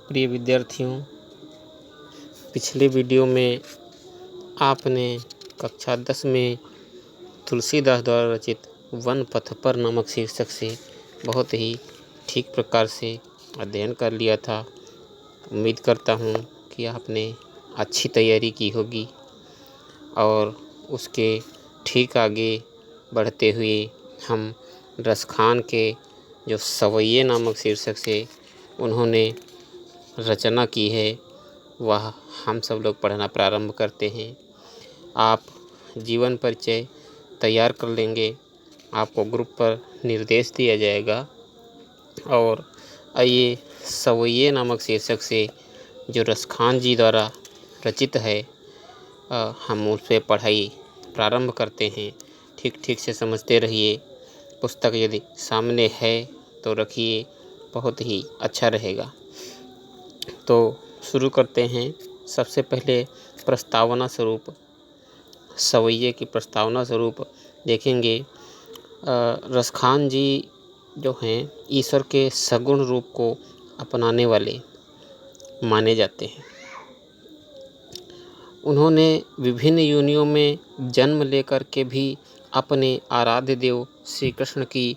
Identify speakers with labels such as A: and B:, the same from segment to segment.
A: प्रिय विद्यार्थियों, पिछले वीडियो में आपने कक्षा 10 में तुलसीदास द्वारा रचित वन पथ पर नामक शीर्षक से बहुत ही ठीक प्रकार से अध्ययन कर लिया था। उम्मीद करता हूँ कि आपने अच्छी तैयारी की होगी और उसके ठीक आगे बढ़ते हुए हम रसखान के जो सवैये नामक शीर्षक से उन्होंने रचना की है वह हम सब लोग पढ़ना प्रारंभ करते हैं। आप जीवन परिचय तैयार कर लेंगे, आपको ग्रुप पर निर्देश दिया जाएगा और आइए सवैये नामक शीर्षक से जो रसखान जी द्वारा रचित है हम उससे पढ़ाई प्रारंभ करते हैं। ठीक से समझते रहिए। पुस्तक यदि सामने है तो रखिए, बहुत ही अच्छा रहेगा। तो शुरू करते हैं। सबसे पहले प्रस्तावना स्वरूप सवैये की प्रस्तावना स्वरूप देखेंगे। रसखान जी जो हैं ईश्वर के सगुण रूप को अपनाने वाले माने जाते हैं। उन्होंने विभिन्न योनियों में जन्म लेकर के भी अपने आराध्य देव श्री कृष्ण की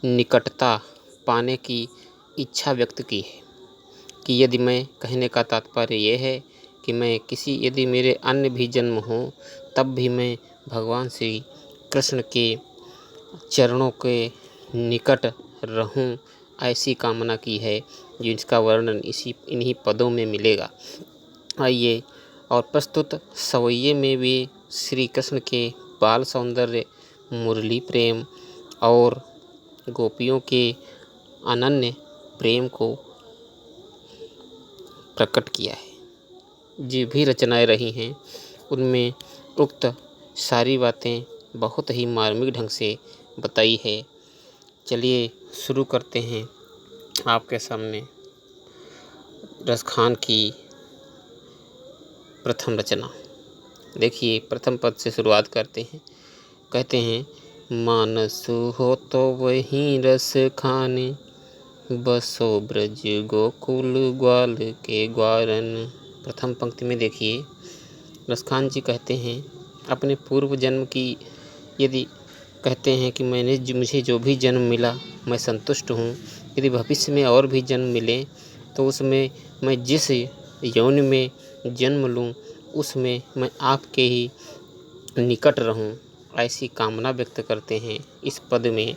A: निकटता पाने की इच्छा व्यक्त की है कि यदि मैं कहने का तात्पर्य यह है कि मैं यदि मेरे अन्य भी जन्म हों तब भी मैं भगवान श्री कृष्ण के चरणों के निकट रहूं, ऐसी कामना की है, जिसका वर्णन इन्हीं पदों में मिलेगा। आइए और प्रस्तुत सवैये में भी श्री कृष्ण के बाल सौंदर्य, मुरली प्रेम और गोपियों के अनन्य प्रेम को प्रकट किया है। जो भी रचनाएं रही हैं उनमें उक्त सारी बातें बहुत ही मार्मिक ढंग से बताई है। चलिए शुरू करते हैं। आपके सामने रसखान की प्रथम रचना देखिए। प्रथम पद से शुरुआत करते हैं। कहते हैं, मानस हो तो वहीं रस खाने, बसो ब्रज गोकुल ग्वाल के ग्वारन। प्रथम पंक्ति में देखिए, रसखान जी कहते हैं अपने पूर्व जन्म की यदि कहते हैं कि मुझे जो भी जन्म मिला मैं संतुष्ट हूँ। यदि भविष्य में और भी जन्म मिले तो उसमें मैं जिस यौन में जन्म लूँ उसमें मैं आपके ही निकट रहूं, ऐसी कामना व्यक्त करते हैं। इस पद में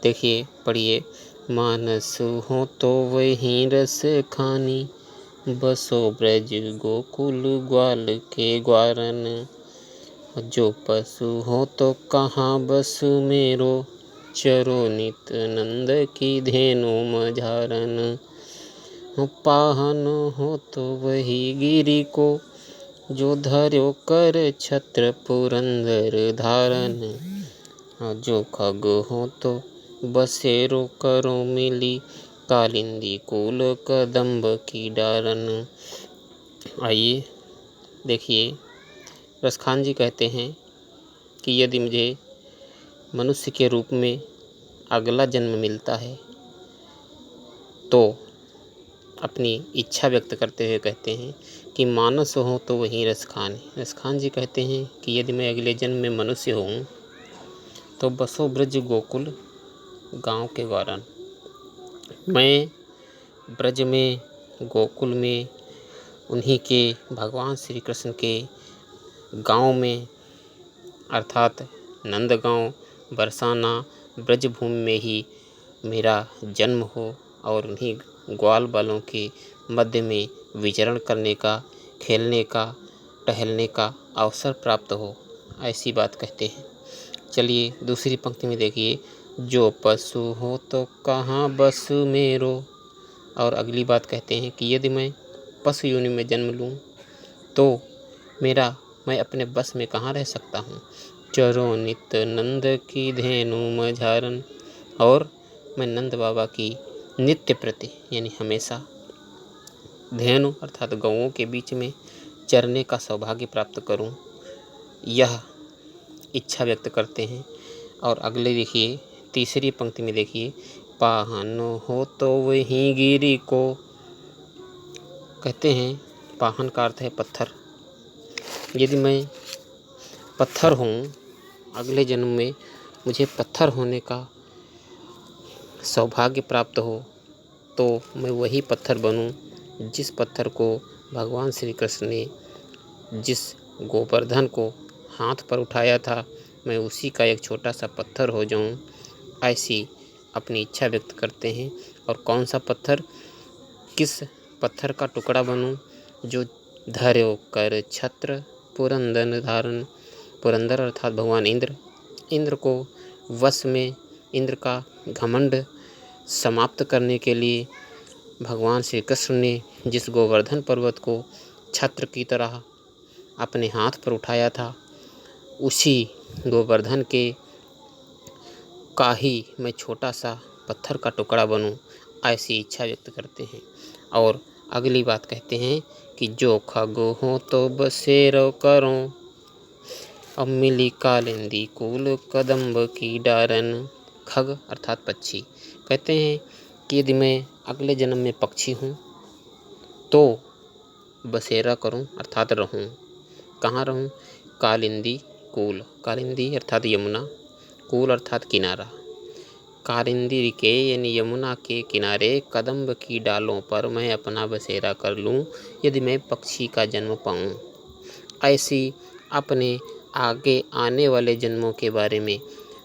A: देखिए, पढ़िए। मानस हो तो वहीं रस खानी, बसो ब्रज गोकुल ग्वाल के ग्वारन। जो पशु हो तो कहाँ बसु मेरो, चरो नित नंद की धेनु मझारन। पाहन हो तो वही गिरी को, जो धर्यो कर छत्र पुरंदर धारन। जो खग हो तो बसेरो करो मिली, कालिंदी कुल कदम्ब की डारन। आइए देखिए, रसखान जी कहते हैं कि यदि मुझे मनुष्य के रूप में अगला जन्म मिलता है तो अपनी इच्छा व्यक्त करते हुए कहते हैं कि मानस हो तो वहीं रसखान। रसखान जी कहते हैं कि यदि मैं अगले जन्म में मनुष्य हूँ तो बसो ब्रज गोकुल गांव के ग्वारन, मैं ब्रज में गोकुल में उन्हीं के भगवान श्री कृष्ण के गांव में अर्थात नंदगांव बरसाना ब्रजभूमि में ही मेरा जन्म हो और उन्हीं ग्वाल बालों के मध्य में विचरण करने का, खेलने का, टहलने का अवसर प्राप्त हो, ऐसी बात कहते हैं। चलिए दूसरी पंक्ति में देखिए, जो पशु हो तो कहाँ बसु मेरो। और अगली बात कहते हैं कि यदि मैं पशु योनि में जन्म लूँ तो मैं अपने बस में कहाँ रह सकता हूँ। चरो नित नंद की धेनु मझारन, और मैं नंद बाबा की नित्य प्रति यानी हमेशा धेनु अर्थात गौओं के बीच में चरने का सौभाग्य प्राप्त करूं, यह इच्छा व्यक्त करते हैं। और अगले देखिए, तीसरी पंक्ति में देखिए, पाहन हो तो वहीं गिरी को, कहते हैं पाहन का अर्थ है पत्थर। यदि मैं पत्थर हूँ, अगले जन्म में मुझे पत्थर होने का सौभाग्य प्राप्त हो, तो मैं वही पत्थर बनूं जिस पत्थर को भगवान श्री कृष्ण ने जिस गोवर्धन को हाथ पर उठाया था, मैं उसी का एक छोटा सा पत्थर हो जाऊं, ऐसी अपनी इच्छा व्यक्त करते हैं। और कौन सा पत्थर, किस पत्थर का टुकड़ा बनूं जो धर्यो कर छत्र पुरंदर धारण, पुरंदर अर्थात भगवान इंद्र को वश में, इंद्र का घमंड समाप्त करने के लिए भगवान श्री कृष्ण ने जिस गोवर्धन पर्वत को छत्र की तरह अपने हाथ पर उठाया था, उसी गोवर्धन के का ही मैं छोटा सा पत्थर का टुकड़ा बनूं, ऐसी इच्छा व्यक्त करते हैं। और अगली बात कहते हैं कि जो खग हो तो बसेरो करो, अब मिली कालिंदी कुल कदम्ब की डारन। खग अर्थात पक्षी। कहते हैं कि यदि मैं अगले जन्म में पक्षी हूँ तो बसेरा करूँ अर्थात रहूँ। कहाँ रहूँ? कालिंदी कूल, कालिंदी अर्थात यमुना, कूल अर्थात किनारा। कालिंदी के यानी यमुना के किनारे कदम्ब की डालों पर मैं अपना बसेरा कर लूँ, यदि मैं पक्षी का जन्म पाऊँ। ऐसी अपने आगे आने वाले जन्मों के बारे में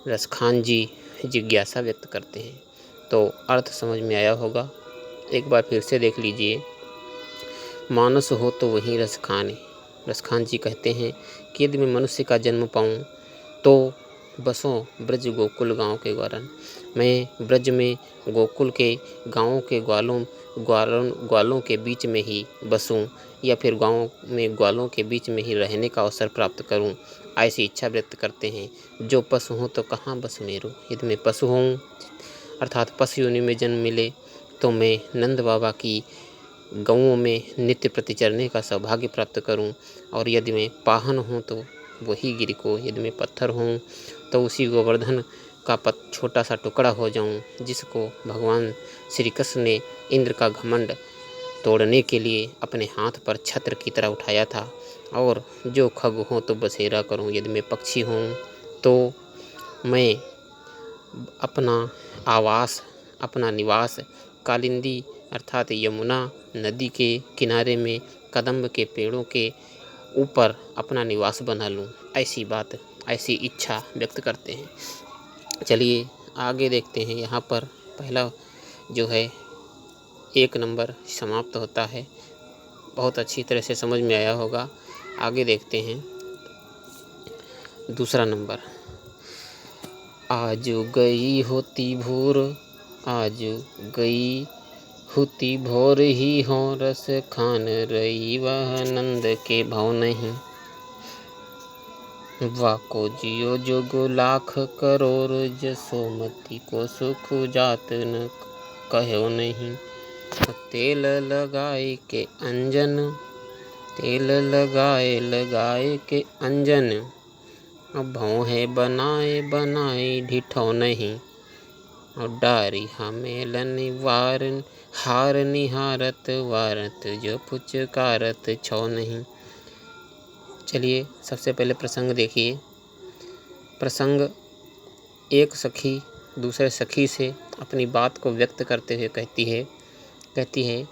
A: रसखान जी जिज्ञासा व्यक्त करते हैं। तो अर्थ समझ में आया होगा, एक बार फिर से देख लीजिए। मानस हो तो वहीं रस खाने। रसखान जी कहते हैं कि यदि मैं मनुष्य का जन्म पाऊँ तो बसों ब्रज गोकुल गांव के ग्वालन, मैं ब्रज में गोकुल के गांवों के ग्वालों के बीच में ही बसूं, या फिर गांव में ग्वालों के बीच में ही रहने का अवसर प्राप्त करूं, ऐसी इच्छा व्यक्त करते हैं। जो पशु हूँ तो कहाँ बस मेरो, यदि मैं पशु हूँ अर्थात पशु योनि में जन्म मिले तो मैं नंद बाबा की गौओं में नित्य प्रति चरने का सौभाग्य प्राप्त करूं। और यदि मैं पाहन हूं तो वही गिर को, यदि मैं पत्थर हूं तो उसी गोवर्धन का छोटा सा टुकड़ा हो जाऊं जिसको भगवान श्री कृष्ण ने इंद्र का घमंड तोड़ने के लिए अपने हाथ पर छत्र की तरह उठाया था। और जो खग हो तो बसेरा करूं, यदि मैं पक्षी हूं तो मैं अपना आवास, अपना निवास कालिंदी अर्थात यमुना नदी के किनारे में कदम्ब के पेड़ों के ऊपर अपना निवास बना लूं, ऐसी बात, ऐसी इच्छा व्यक्त करते हैं। चलिए आगे देखते हैं। यहाँ पर पहला जो है 1 नंबर समाप्त होता है, बहुत अच्छी तरह से समझ में आया होगा। आगे देखते हैं 2 नंबर। आज गई होती भोर, आज गई होती भोर ही हो रस खान रही, वह नंद के भाव नहीं। वाको जियो जोगो लाख करोड़, जसोमती को सुख जात न कहो नहीं। तेल लगाए के अंजन, तेल लगाए लगाए के अंजन, अब भौं है बनाए बनाए ढिठो नहीं। और डारी हमेलन हार निहारत वारत, जो पुचकारत छो नहीं। चलिए सबसे पहले प्रसंग देखिए। प्रसंग, एक सखी दूसरे सखी से अपनी बात को व्यक्त करते हुए कहती है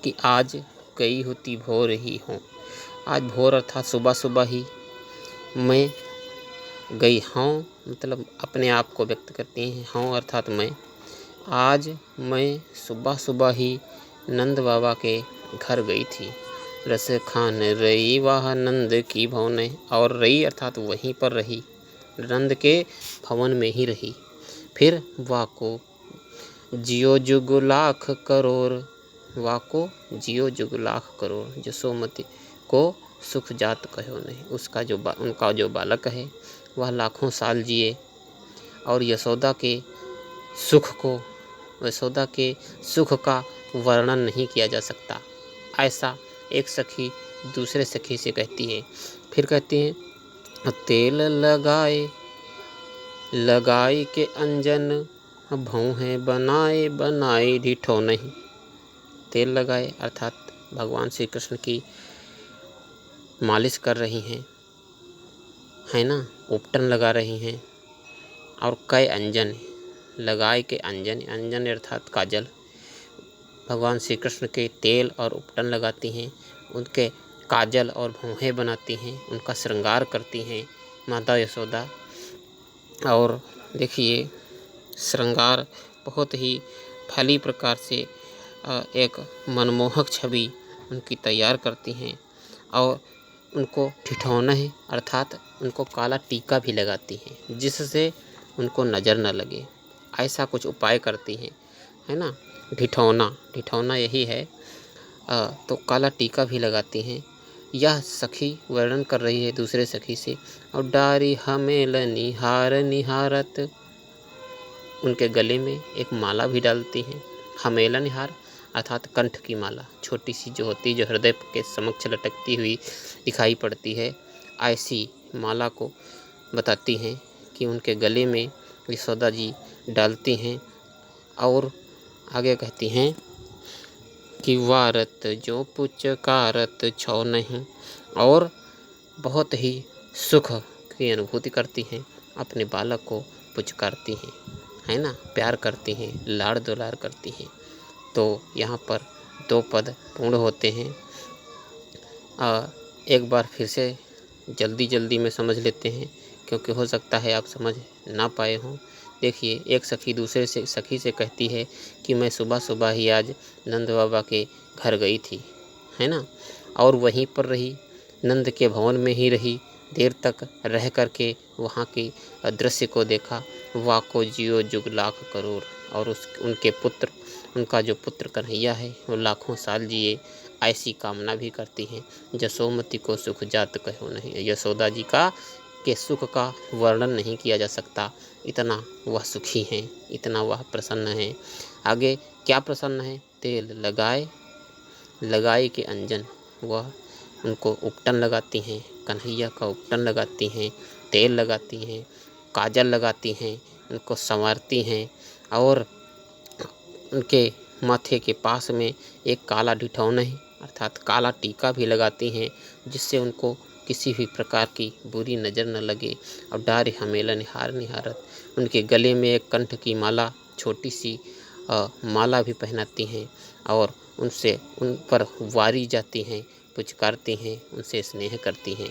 A: कि आज गई होती भोर ही हो। आज भोर अर्थात सुबह सुबह ही मैं गई हूँ, मतलब अपने आप को व्यक्त करती हैं। हूँ अर्थात मैं। आज मैं सुबह सुबह ही नंद बाबा के घर गई थी। रस खान रही वह नंद की भवन, और रही अर्थात वहीं पर रही, नंद के भवन में ही रही। फिर वाको जियो जुग लाख करोड़, वाको जियो जुग लाख करोड़, जसोमती को सुख जात कहो नहीं। उनका जो बालक है वह लाखों साल जिए, और यशोदा के सुख का वर्णन नहीं किया जा सकता, ऐसा एक सखी दूसरे सखी से कहती है। फिर कहती है तेल लगाए लगाए के अंजन, भौं है बनाए बनाए ढिठो नहीं। तेल लगाए, अर्थात भगवान श्री कृष्ण की मालिश कर रही हैं, है ना, उपटन लगा रही हैं। और कई अंजन लगाए के अंजन, अंजन अर्थात काजल, भगवान श्री कृष्ण के तेल और उपटन लगाती हैं, उनके काजल और भौहें बनाती हैं, उनका श्रृंगार करती हैं माता यशोदा। और देखिए श्रृंगार बहुत ही भली प्रकार से एक मनमोहक छवि उनकी तैयार करती हैं और उनको ठिठौना है अर्थात उनको काला टीका भी लगाती हैं जिससे उनको नज़र न लगे, ऐसा कुछ उपाय करती हैं, है ना। ठिठौना यही है। तो काला टीका भी लगाती हैं। यह सखी वर्णन कर रही है दूसरे सखी से। और डारी हमेल निहार निहारत, उनके गले में एक माला भी डालती हैं। हमेला निहार अर्थात कंठ की माला, छोटी सी जो होती है, जो हृदय के समक्ष लटकती हुई दिखाई पड़ती है, ऐसी माला को बताती हैं कि उनके गले में यशोदा जी डालती हैं। और आगे कहती हैं कि वारत जो पुचकारत छौ नहीं, और बहुत ही सुख की अनुभूति करती हैं, अपने बालक को पुचकारती हैं, है ना, प्यार करती हैं, लाड़ दुलार करती हैं। तो यहाँ पर 2 पद पूर्ण होते हैं। एक बार फिर से जल्दी में समझ लेते हैं क्योंकि हो सकता है आप समझ ना पाए हों। देखिए, एक सखी दूसरे से सखी से कहती है कि मैं सुबह ही आज नंद बाबा के घर गई थी, है ना, और वहीं पर रही, नंद के भवन में ही रही, देर तक रह करके वहाँ की दृश्य को देखा। वाको जियो जुग लाख करोड़, और उनके पुत्र, उनका जो पुत्र कन्हैया है वो लाखों साल जिए, ऐसी कामना भी करती हैं। जसोमती को सुख जात कहो नहीं, यशोदा जी का के सुख का वर्णन नहीं किया जा सकता, इतना वह सुखी हैं, इतना वह प्रसन्न हैं। आगे क्या प्रसन्न है? तेल लगाए के अंजन, वह उनको उपटन लगाती हैं, कन्हैया का उपटन लगाती हैं, तेल लगाती हैं, काजल लगाती हैं, उनको संवारती हैं और उनके माथे के पास में एक काला ठिठौना है अर्थात काला टीका भी लगाती हैं जिससे उनको किसी भी प्रकार की बुरी नज़र न लगे। और डारे हमेला निहार निहारत, उनके गले में एक कंठ की माला, छोटी सी माला भी पहनाती हैं और उनसे उन पर वारी जाती हैं, पुचकारती हैं, उनसे स्नेह करती हैं,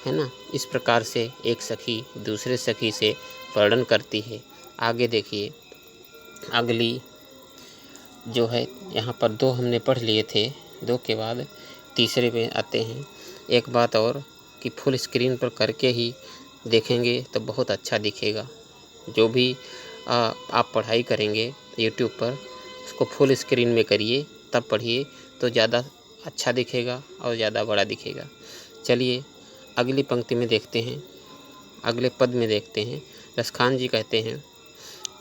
A: है ना। इस प्रकार से एक सखी दूसरे सखी से वर्णन करती है। आगे देखिए, अगली जो है यहाँ पर 2 हमने पढ़ लिए थे, 2 के बाद तीसरे में आते हैं। एक बात और कि फुल स्क्रीन पर करके ही देखेंगे तो बहुत अच्छा दिखेगा। जो भी आप पढ़ाई करेंगे यूट्यूब पर, उसको फुल स्क्रीन में करिए, तब पढ़िए तो ज़्यादा अच्छा दिखेगा और ज़्यादा बड़ा दिखेगा। चलिए अगली पंक्ति में देखते हैं, अगले पद में देखते हैं। रसखान जी कहते हैं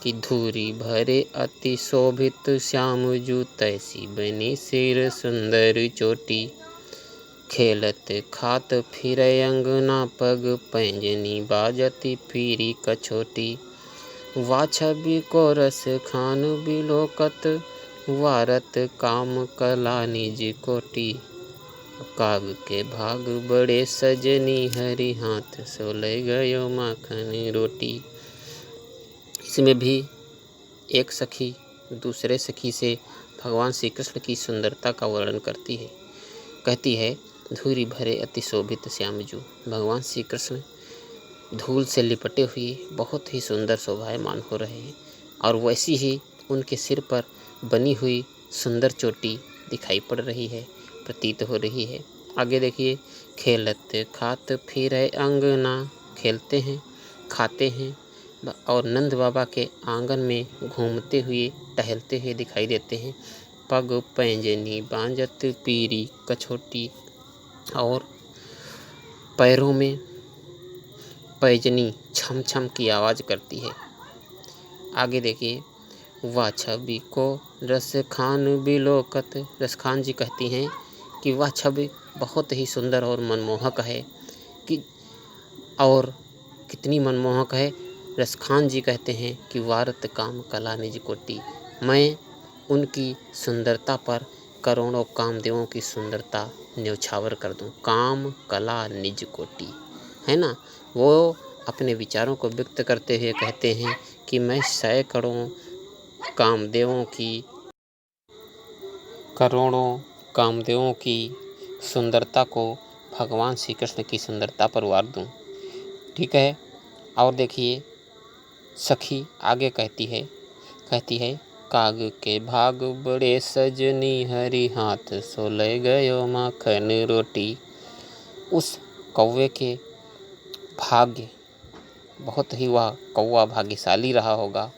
A: कि धूरी भरे अति शोभित श्याम जू, तैसी बनी सिर सुंदर चोटी, खेलत खात फिर अंगना पग, पैंजनी बाजती पीरी कछोटी, वाछबी को रस खान बिलोकत, वारत काम कला निज कोटी, काग के भाग बड़े सजनी, हरि हाथ सोले गयो माखन रोटी। इसमें भी एक सखी दूसरे सखी से भगवान श्री कृष्ण की सुंदरता का वर्णन करती है। कहती है धूरी भरे अति शोभित श्यामजू, भगवान श्री कृष्ण धूल से लिपटे हुए बहुत ही सुंदर शोभायमान हो रहे हैं और वैसी ही उनके सिर पर बनी हुई सुंदर चोटी दिखाई पड़ रही है, प्रतीत हो रही है। आगे देखिए, खेलत खात फिर अंगना, खेलते हैं खाते हैं और नंद बाबा के आंगन में घूमते हुए टहलते हुए दिखाई देते हैं। पग पैंजनी बांजत पीरी कछोटी, और पैरों में पैजनी छम छम की आवाज़ करती है। आगे देखिए, वह छवि को रस खान बिलोकत, रसखान जी कहती हैं कि वह छवि बहुत ही सुंदर और मनमोहक है कि और कितनी मनमोहक है। रसखान जी कहते हैं कि वारत काम कला निज कोटी, मैं उनकी सुंदरता पर करोड़ों कामदेवों की सुंदरता न्योछावर कर दूं, काम कला निज कोटि, है ना। वो अपने विचारों को व्यक्त करते हुए कहते हैं कि मैं सैकड़ों कामदेवों की, करोड़ों कामदेवों की सुंदरता को भगवान श्री कृष्ण की सुंदरता पर वार दूं। ठीक है। और देखिए सखी आगे कहती है काग के भाग बड़े सजनी हरि हाथ सोले गयो माखन रोटी। उस कौवे के भाग्य, बहुत ही वह कौवा भाग्यशाली रहा होगा।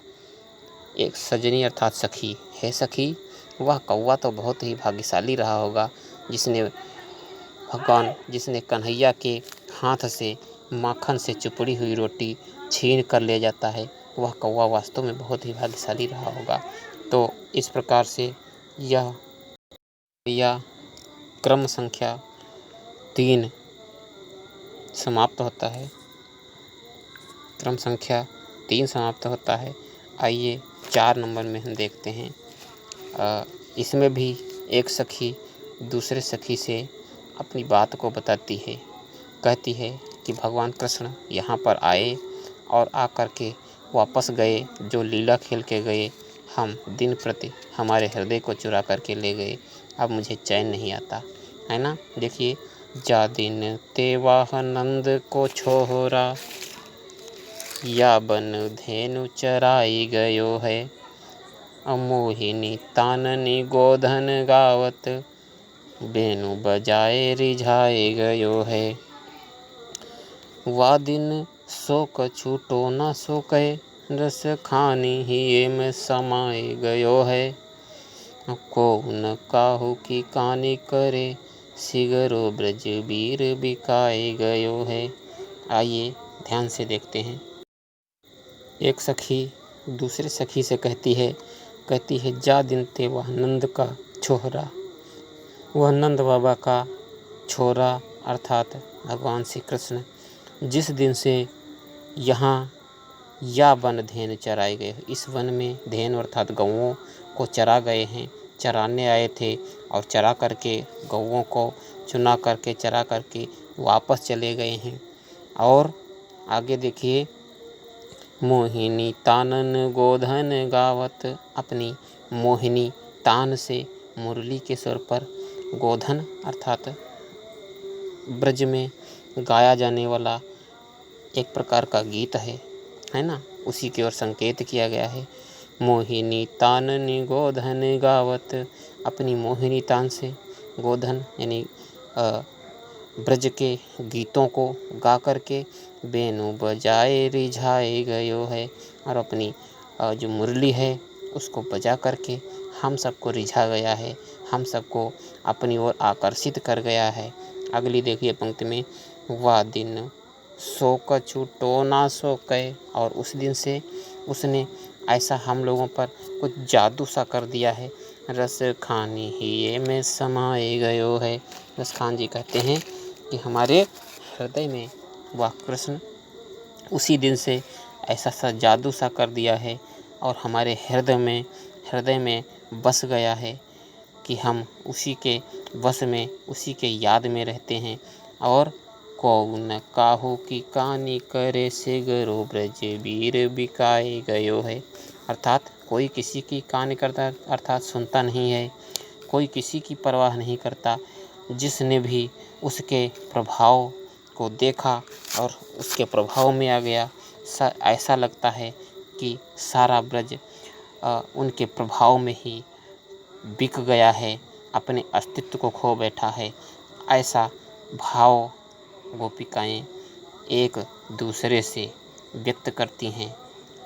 A: एक सजनी अर्थात सखी है, सखी वह कौवा तो बहुत ही भाग्यशाली रहा होगा जिसने कन्हैया के हाथ से माखन से चुपड़ी हुई रोटी छीन कर ले जाता है। वह कौवा वास्तव में बहुत ही भाग्यशाली रहा होगा। तो इस प्रकार से यह क्रम संख्या 3 समाप्त होता है। क्रम संख्या 3 समाप्त होता है। आइए 4 नंबर में हम देखते हैं। इसमें भी एक सखी दूसरे सखी से अपनी बात को बताती है। कहती है कि भगवान कृष्ण यहाँ पर आए और आकर के वापस गए, जो लीला खेल के गए, हम दिन प्रति हमारे हृदय को चुरा करके ले गए। अब मुझे चैन नहीं आता, है ना। देखिए, जा दिन ते वाह नंद को छोहरा, या बन धेनु चराई गयो है, अमोहिनी ताननी गोधन गावत, बेनु बजाए रिझाए गयो है। वा दिन सो कछु टोना सो कहे, रस खानी ही में समाए गयो है, को न काहू की कानी करे, सिगरो ब्रज वीर बिकाए गयो है। आइए ध्यान से देखते हैं। एक सखी दूसरे सखी से कहती है जा दिन ते वह नंद का छोहरा, वह नंद बाबा का छोरा अर्थात भगवान श्री कृष्ण जिस दिन से यहाँ या वन धेनु चराए गए, इस वन में धेनु अर्थात गौओं को चरा गए हैं, चराने आए थे और चरा करके गौओं को चुना करके चरा करके वापस चले गए हैं। और आगे देखिए, मोहिनी तानन गोधन गावत, अपनी मोहिनी तान से मुरली के स्वर पर गोधन अर्थात ब्रज में गाया जाने वाला एक प्रकार का गीत है ना, उसी की ओर संकेत किया गया है। मोहिनी ताननी गोधन गावत, अपनी मोहिनी तान से गोधन यानी ब्रज के गीतों को गा करके बेनु बजाए रिझाए गयो है, और अपनी जो मुरली है उसको बजा करके हम सबको रिझा गया है, हम सबको अपनी ओर आकर्षित कर गया है। अगली देखिए पंक्ति में, वा दिन सो कछु टोना सो कहे, और उस दिन से उसने ऐसा हम लोगों पर कुछ जादू सा कर दिया है, रस खानी ही ये में समाए गयो है। रस खान जी कहते हैं कि हमारे हृदय में वह कृष्ण उसी दिन से ऐसा सा जादू सा कर दिया है और हमारे हृदय में बस गया है कि हम उसी के वश में, उसी के याद में रहते हैं। और कौन काहू की कहानी करे, सिगरो ब्रज वीर बिकाए गयो है, अर्थात कोई किसी की कहानी करता अर्थात सुनता नहीं है, कोई किसी की परवाह नहीं करता। जिसने भी उसके प्रभाव को देखा और उसके प्रभाव में आ गया, ऐसा लगता है कि सारा ब्रज उनके प्रभाव में ही बिक गया है, अपने अस्तित्व को खो बैठा है। ऐसा भाव गोपिकाएं एक दूसरे से व्यक्त करती हैं।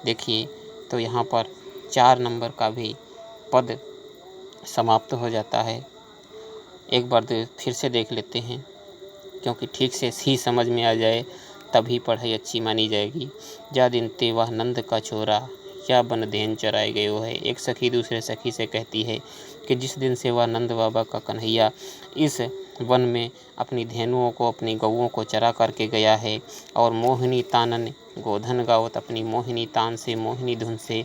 A: देखिए, तो यहाँ पर 4 नंबर का भी पद समाप्त हो जाता है। एक बार फिर से देख लेते हैं, क्योंकि ठीक से ही समझ में आ जाए तभी पढ़ाई अच्छी मानी जाएगी। जा दिन ते वह नंद का छोरा, या बन धेन चराए गयो है। एक सखी दूसरे सखी से कहती है कि जिस दिन से वह नंद बाबा का कन्हैया इस वन में अपनी धेनुओं को, अपनी गौओं को चरा करके गया है, और मोहिनी तानन गोधन गावत, अपनी मोहिनी तान से, मोहिनी धुन से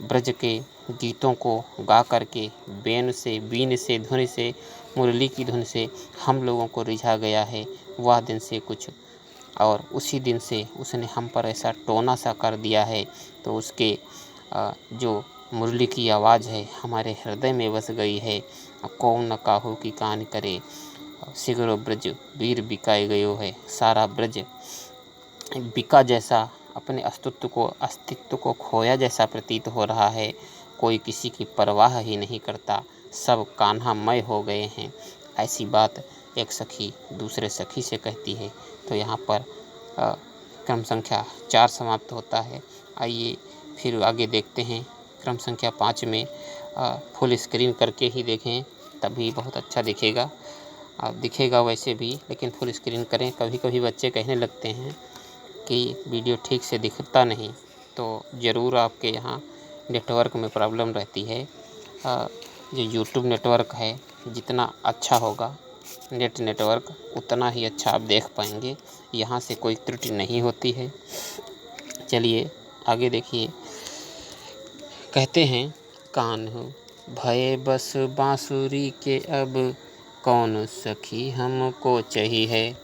A: ब्रज के गीतों को गा करके बीन से धुन से मुरली की धुन से हम लोगों को रिझा गया है, वह दिन से कुछ और उसी दिन से उसने हम पर ऐसा टोना सा कर दिया है। तो उसके जो मुरली की आवाज़ है हमारे हृदय में बस गई है। कौन न काहू की कान करे, सिगरो ब्रज वीर बिकाए गयो है। सारा ब्रज बिका जैसा, अपने अस्तित्व को खोया जैसा प्रतीत हो रहा है। कोई किसी की परवाह ही नहीं करता, सब कान्हामय हो गए हैं। ऐसी बात एक सखी दूसरे सखी से कहती है। तो यहाँ पर क्रम संख्या 4 समाप्त होता है। आइए फिर आगे देखते हैं क्रम संख्या 5 में। फुल स्क्रीन करके ही देखें तभी बहुत अच्छा दिखेगा वैसे भी, लेकिन फुल स्क्रीन करें। कभी कभी बच्चे कहने लगते हैं कि वीडियो ठीक से दिखता नहीं, तो ज़रूर आपके यहाँ नेटवर्क में प्रॉब्लम रहती है। जो यूट्यूब नेटवर्क है जितना अच्छा होगा नेटवर्क उतना ही अच्छा आप देख पाएंगे, यहाँ से कोई त्रुटि नहीं होती है। चलिए आगे देखिए, कहते हैं कान्हू भये बस बांसुरी के, अब कौन सखी हमको चाहिए।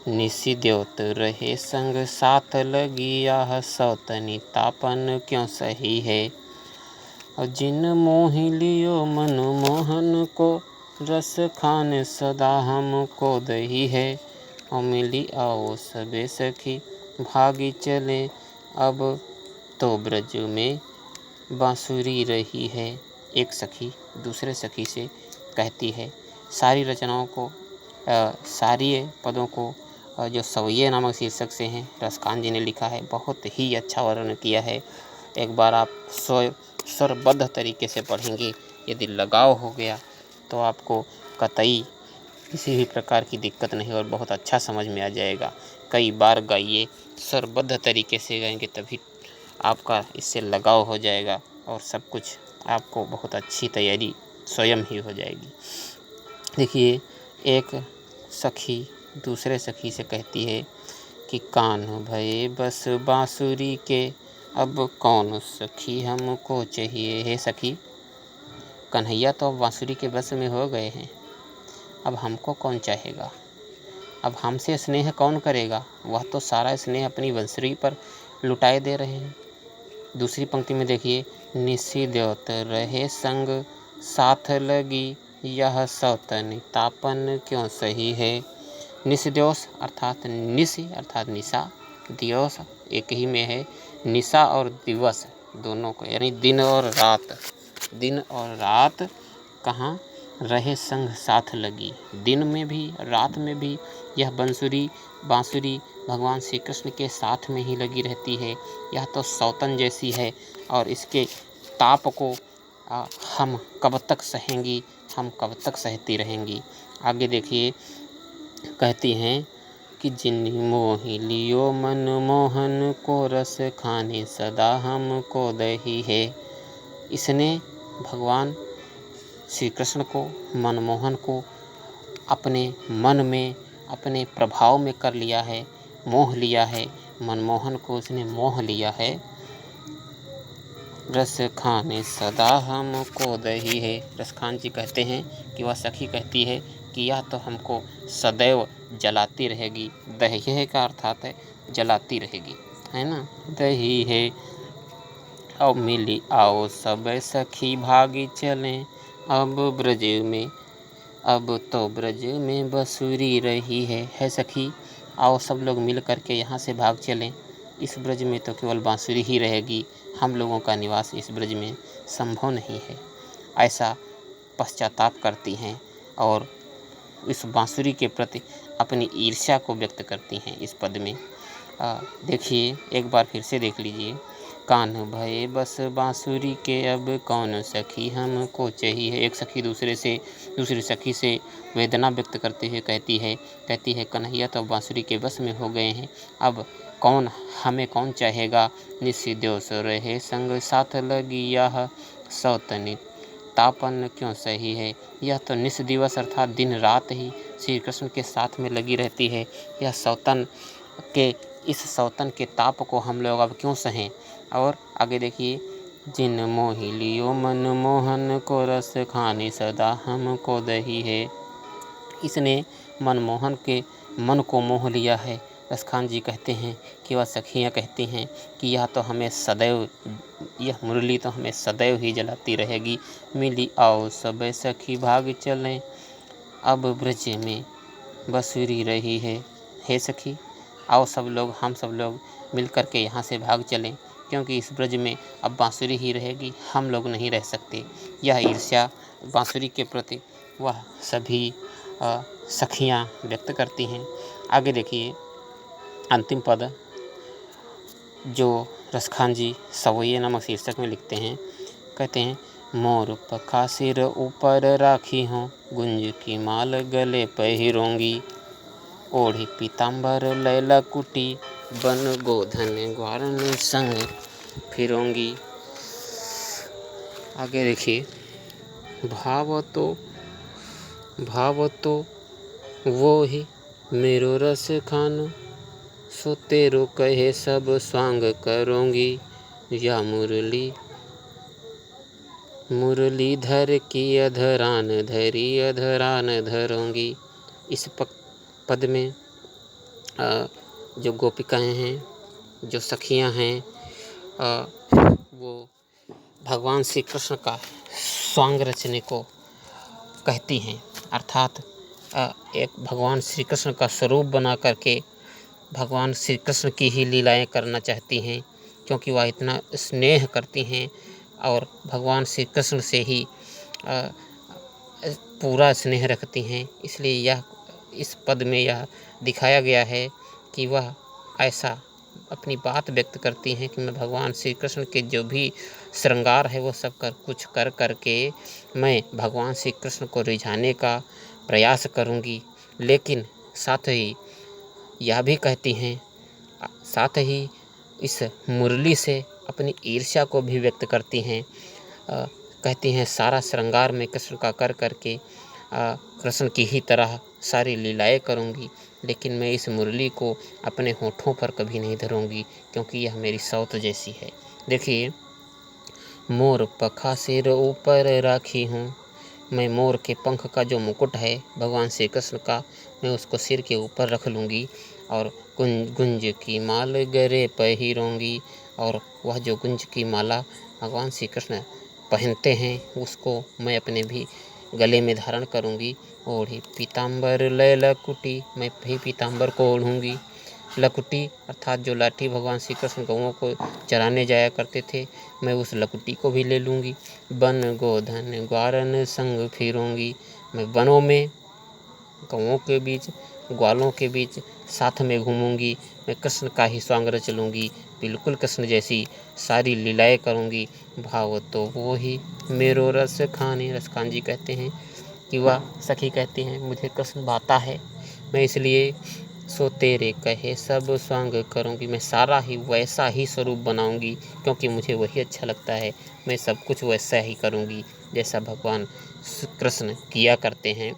A: निसी द्योत रहे संग साथ लगी, यह सौतनी तापन क्यों सही है। जिन मोहि लियो मन मोहन को, रस खान सदा हमको दही है। मिली आओ सबे सखी भागी चले, अब तो ब्रज में बांसुरी रही है। एक सखी दूसरे सखी से कहती है। सारी रचनाओं को सारी पदों को जो सवैये नामक शीर्षक से हैं रसखान जी ने लिखा है। बहुत ही अच्छा वर्णन किया है। एक बार आप स्वरबद्ध तरीके से पढ़ेंगे, यदि लगाव हो गया तो आपको कतई किसी भी प्रकार की दिक्कत नहीं और बहुत अच्छा समझ में आ जाएगा। कई बार गाइए, स्वरबद्ध तरीके से गाएंगे तभी आपका इससे लगाव हो जाएगा और सब कुछ आपको बहुत अच्छी तैयारी स्वयं ही हो जाएगी। देखिए, एक सखी दूसरे सखी से कहती है कि कान्ह भये बस बांसुरी के, अब कौन सखी हमको चाहिए। हे सखी, कन्हैया तो अब बांसुरी के बस में हो गए हैं, अब हमको कौन चाहेगा। अब हमसे स्नेह कौन करेगा। वह तो सारा स्नेह अपनी बांसुरी पर लुटाए दे रहे हैं। दूसरी पंक्ति में देखिए, निसी द्योत रहे संग साथ लगी, यह सौतन तापन क्यों सही है। निस्द्योष अर्थात निसी अर्थात निशा, दिवस एक ही में है। निशा और दिवस दोनों को, यानी दिन और रात कहाँ रहे संग साथ लगी। दिन में भी रात में भी यह बांसुरी भगवान श्री कृष्ण के साथ में ही लगी रहती है। यह तो सौतन जैसी है और इसके ताप को हम कब तक सहेंगी, हम कब तक सहती रहेंगी। आगे देखिए, कहती हैं कि जिन मोहि लियो मन मोहन को, रस खाने सदा हमको दही है। इसने भगवान श्री कृष्ण को, मनमोहन को अपने मन में, अपने प्रभाव में कर लिया है, मोह लिया है। मनमोहन को उसने मोह लिया है। रस खाने सदा हमको दही है। रसखान जी कहते हैं कि वह सखी कहती है कि यह तो हमको सदैव जलाती रहेगी। दही है का अर्थात है जलाती रहेगी, है ना। दही है। अब मिली आओ सब सखी भागी चलें, अब ब्रज में, अब तो ब्रज में बसुरी रही है सखी, आओ सब लोग मिल करके यहाँ से भाग चलें। इस ब्रज में तो केवल बांसुरी ही रहेगी, हम लोगों का निवास इस ब्रज में संभव नहीं है। ऐसा पश्चाताप करती हैं और इस बांसुरी के प्रति अपनी ईर्ष्या को व्यक्त करती हैं इस पद में। देखिए, एक बार फिर से देख लीजिए। कान्ह भये बस बांसुरी के, अब कौन सखी हमको चाहिए। एक सखी दूसरी सखी से वेदना व्यक्त करते हुए कहती है कन्हैया तो बांसुरी के बस में हो गए हैं, अब हमें कौन चाहेगा। निस्द्योष रहे संग साथ लगी, यह सौतनी तापन क्यों सही है। यह तो निस दिवस अर्थात दिन रात ही श्री कृष्ण के साथ में लगी रहती है। यह इस सौतन के ताप को हम लोग अब क्यों सहें। और आगे देखिए, जिन मोहि लियो मन मोहन को रस खाने सदा हमको दही है। इसने मनमोहन के मन को मोह लिया है। रसखान जी कहते हैं कि वह सखियाँ कहती हैं कि यह तो हमें सदैव, यह मुरली तो हमें सदैव ही जलाती रहेगी। मिली आओ सब सखी भाग चलें, अब ब्रज में बसुरी रही है। हे सखी, आओ सब लोग, हम सब लोग मिल कर के यहाँ से भाग चलें, क्योंकि इस ब्रज में अब बांसुरी ही रहेगी, हम लोग नहीं रह सकते। यह ईर्ष्या बांसुरी के प्रति वह सभी सखियाँ व्यक्त करती हैं। आगे देखिए अंतिम पद जो रसखान जी सवैये नामक शीर्षक में लिखते हैं। कहते हैं, मोर पखा सिर ऊपर राखी हूँ, गुंज की माल गले पहिरोंगी, ओढ़ी पीताम्बर लैला कुटी, बन गोधन ग्वारन संग फिरोंगी। आगे देखिए, भाव तो वो ही मेरो रस खानो, सो तेरो कहे सब स्वांग करोंगी, या मुरलीधर की अधरान धरी अधरान धरोंगी। इस पद में जो गोपिकाएं हैं, जो सखियां हैं, वो भगवान श्री कृष्ण का स्वांग रचने को कहती हैं। अर्थात एक भगवान श्री कृष्ण का स्वरूप बना करके भगवान श्री कृष्ण की ही लीलाएं करना चाहती हैं, क्योंकि वह इतना स्नेह करती हैं और भगवान श्री कृष्ण से ही पूरा स्नेह रखती हैं। इसलिए यह इस पद में यह दिखाया गया है कि वह ऐसा अपनी बात व्यक्त करती हैं कि मैं भगवान श्री कृष्ण के जो भी श्रृंगार है वो सब कुछ कर करके मैं भगवान श्री कृष्ण को रिझाने का प्रयास करूंगी। लेकिन साथ ही यह भी कहती हैं, साथ ही इस मुरली से अपनी ईर्ष्या को भी व्यक्त करती हैं। कहती हैं, सारा श्रृंगार में कृष्ण का कर करके कृष्ण की ही तरह सारी लीलाएं करूंगी, लेकिन मैं इस मुरली को अपने होठों पर कभी नहीं धरूंगी, क्योंकि यह मेरी सौत जैसी है। देखिए, मोर पखा सिर ऊपर राखी हूँ, मैं मोर के पंख का जो मुकुट है भगवान श्री कृष्ण का, मैं उसको सिर के ऊपर रख लूँगी और गुंज की माल गले पहिरोंगी, और वह जो गुंज की माला भगवान श्री कृष्ण पहनते हैं उसको मैं अपने भी गले में धारण करूँगी। ओढ़ी पीताम्बर लय लकुटी, मैं भी पीताम्बर को ओढ़ूँगी। लकुटी अर्थात जो लाठी भगवान श्री कृष्ण गौओं को चराने जाया करते थे, मैं उस लकुटी को भी ले लूँगी। बन गोधन ग्वारन संग फिरूँगी, मैं वनों में गौओं के बीच ग्वालों के बीच साथ में घूमूंगी। मैं कृष्ण का ही स्वांग रच लूँगी, बिल्कुल कृष्ण जैसी सारी लीलाएं करूँगी। भाव तो वो ही मेरो रस खाने, रसखान जी कहते हैं कि वह सखी कहती हैं मुझे कृष्ण भाता है, मैं इसलिए सो तेरे कहे सब स्वांग करूँगी, मैं सारा ही वैसा ही स्वरूप बनाऊँगी, क्योंकि मुझे वही अच्छा लगता है। मैं सब कुछ वैसा ही करूँगी जैसा भगवान कृष्ण किया करते हैं।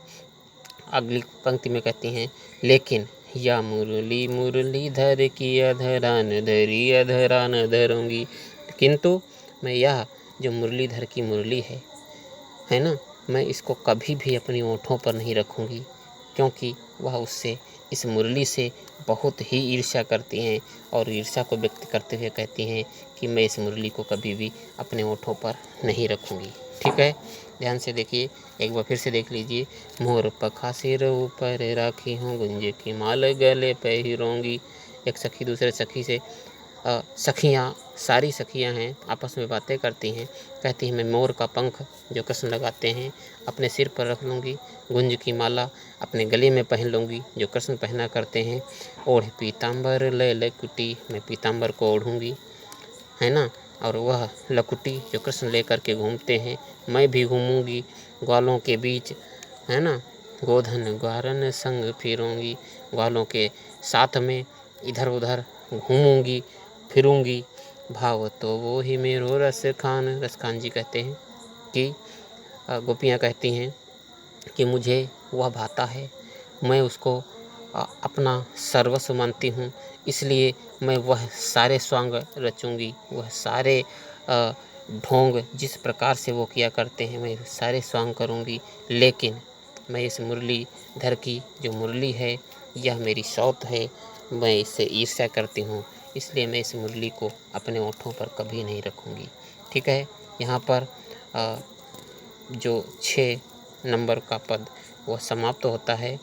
A: अगली पंक्ति में कहती हैं, लेकिन या मुरली मुरलीधर की अधरान धरी अधरान धरूंगी, किंतु मैं यह जो मुरलीधर की मुरली है ना, मैं इसको कभी भी अपनी ओंठों पर नहीं रखूंगी, क्योंकि वह उससे, इस मुरली से बहुत ही ईर्ष्या करती हैं और ईर्ष्या को व्यक्त करते हुए कहती हैं कि मैं इस मुरली को कभी भी अपने ओंठों पर नहीं रखूंगी। ठीक है, ध्यान से देखिए, एक बार फिर से देख लीजिए। मोर पखा सिर ऊपर राखी हूँ, गुंजे की माल गले पहिरोंगी। एक सखी दूसरे सखी से सखियाँ, सारी सखियाँ हैं, आपस में बातें करती हैं। कहती हैं, मैं मोर का पंख जो कृष्ण लगाते हैं अपने सिर पर रख लूँगी, गुंज की माला अपने गले में पहन लूँगी जो कृष्ण पहना करते हैं। ओढ़ पीताम्बर लय लकुटी, मैं पीताम्बर को ओढ़ूँगी, है ना, और वह लकुटी जो कृष्ण लेकर के घूमते हैं मैं भी घूमूंगी ग्वालों के बीच, है ना। गोधन ग्वारन संग फिरूंगी, ग्वालों के साथ में इधर उधर घूमूंगी फिरूंगी। भाव तो वो ही मेरो रस खान, रसखान जी कहते हैं कि गोपियाँ कहती हैं कि मुझे वह भाता है, मैं उसको अपना सर्वस्व मानती हूँ, इसलिए मैं वह सारे स्वांग रचूंगी, वह सारे ढोंग जिस प्रकार से वो किया करते हैं मैं सारे सॉन्ग करूँगी, लेकिन मैं इस मुरलीधर की जो मुरली है यह मेरी शौक है, मैं इससे ईर्ष्या करती हूँ, इसलिए मैं इस मुरली को अपने ओठों पर कभी नहीं रखूँगी। ठीक है, यहाँ पर जो 6 नंबर का पद वह समाप्त होता है।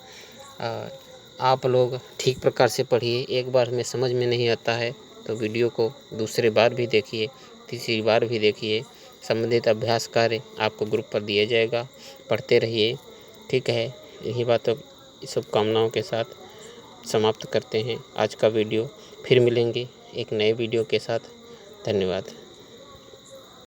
A: आप लोग ठीक प्रकार से पढ़िए, एक बार में समझ में नहीं आता है तो वीडियो को दूसरे बार भी देखिए, तीसरी बार भी देखिए। संबंधित अभ्यास कार्य आपको ग्रुप पर दिया जाएगा, पढ़ते रहिए। ठीक है, यही बातों शुभकामनाओं के साथ समाप्त करते हैं आज का वीडियो। फिर मिलेंगे एक नए वीडियो के साथ। धन्यवाद।